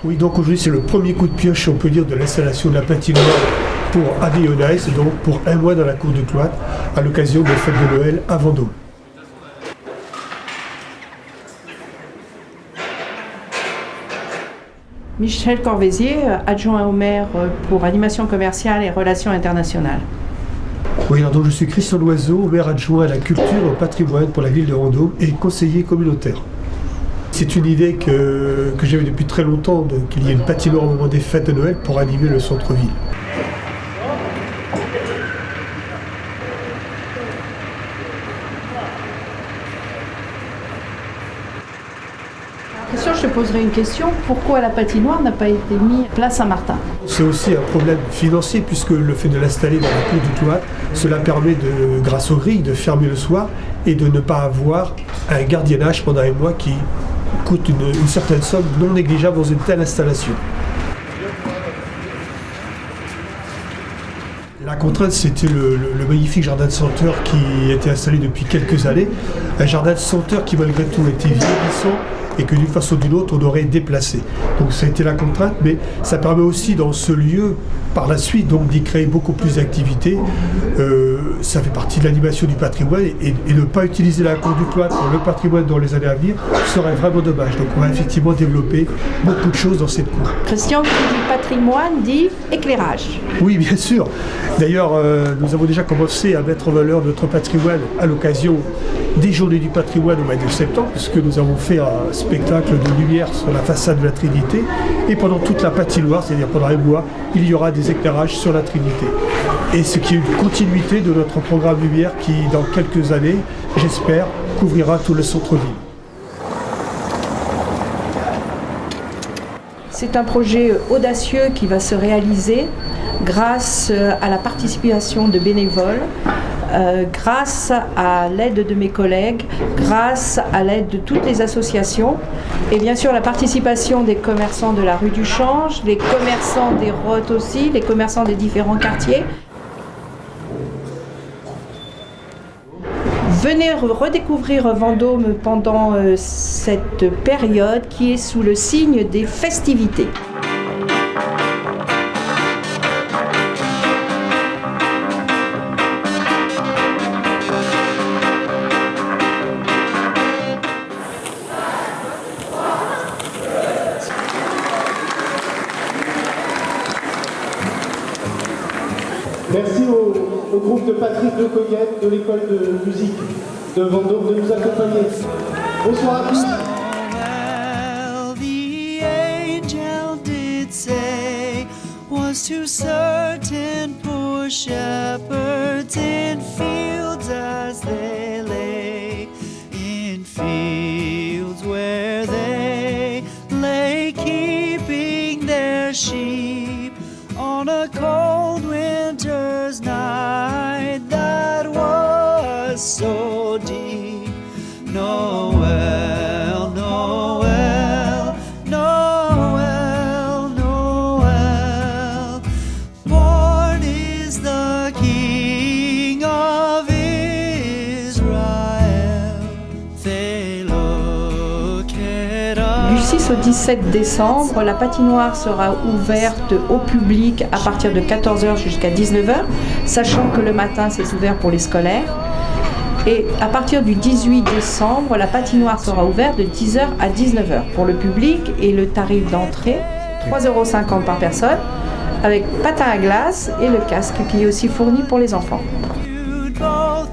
Oui, donc aujourd'hui c'est le premier coup de pioche, on peut dire, de l'installation de la patinoire pour Abbey on Ice, donc pour un mois dans la cour du cloître, à l'occasion des fêtes de Noël à Vendôme. Michel Corvézier, adjoint au maire pour animation commerciale et relations internationales. Oui, alors donc je suis Christian Loiseau, maire adjoint à la culture et au patrimoine pour la ville de Vendôme et conseiller communautaire. C'est une idée que j'avais depuis très longtemps, qu'il y ait une patinoire au moment des fêtes de Noël pour animer le centre-ville. Christian, je te poserai une question. Pourquoi la patinoire n'a pas été mise place Saint-Martin? C'est aussi un problème financier puisque le fait de l'installer dans la cour du cloître, cela permet, grâce aux grilles, de fermer le soir et de ne pas avoir un gardiennage pendant un mois qui coûte une certaine somme non négligeable dans une telle installation. La contrainte, c'était le magnifique jardin de senteur qui était installé depuis quelques années. Un jardin de senteur qui malgré tout était vieillissant et que d'une façon ou d'une autre on aurait déplacé. Donc ça a été la contrainte, mais ça permet aussi dans ce lieu, par la suite, donc d'y créer beaucoup plus d'activités. Ça fait partie de l'animation du patrimoine et ne pas utiliser la cour du cloître pour le patrimoine dans les années à venir serait vraiment dommage. Donc on va effectivement développer beaucoup de choses dans cette cour. Christian, qui dit patrimoine dit éclairage. Oui, bien sûr. D'ailleurs, nous avons déjà commencé à mettre en valeur notre patrimoine à l'occasion des Journées du patrimoine au mois de septembre, puisque nous avons fait un spectacle de lumière sur la façade de la Trinité. Et pendant toute la patinoire, c'est-à-dire pendant un mois, il y aura des éclairages sur la Trinité. Et ce qui est une continuité de notre programme lumière qui, dans quelques années, j'espère, couvrira tout le centre-ville. C'est un projet audacieux qui va se réaliser grâce à la participation de bénévoles, grâce à l'aide de mes collègues, grâce à l'aide de toutes les associations et bien sûr la participation des commerçants de la rue du Change, les commerçants des Rottes aussi, les commerçants des différents quartiers. Venez redécouvrir Vendôme pendant cette période qui est sous le signe des festivités. Merci au groupe de Patrick Lecoyette de l'école de musique de Vendôme de nous accompagner. Bonsoir à tous. Well, the angel did say was to certain poor shepherds in fields as they lay, in fields where they lay keeping their sheep on a cold winter's night that was so deep. Noel, Noel, Noel, Noel, born is the King of Israel. They look at us. Du 6 au 17 décembre, la patinoire sera ouverte au public à partir de 14h jusqu'à 19h, sachant que le matin c'est ouvert pour les scolaires. Et à partir du 18 décembre, la patinoire sera ouverte de 10h à 19h pour le public et le tarif d'entrée, 3,50 € par personne, avec patin à glace et le casque qui est aussi fourni pour les enfants. You'd both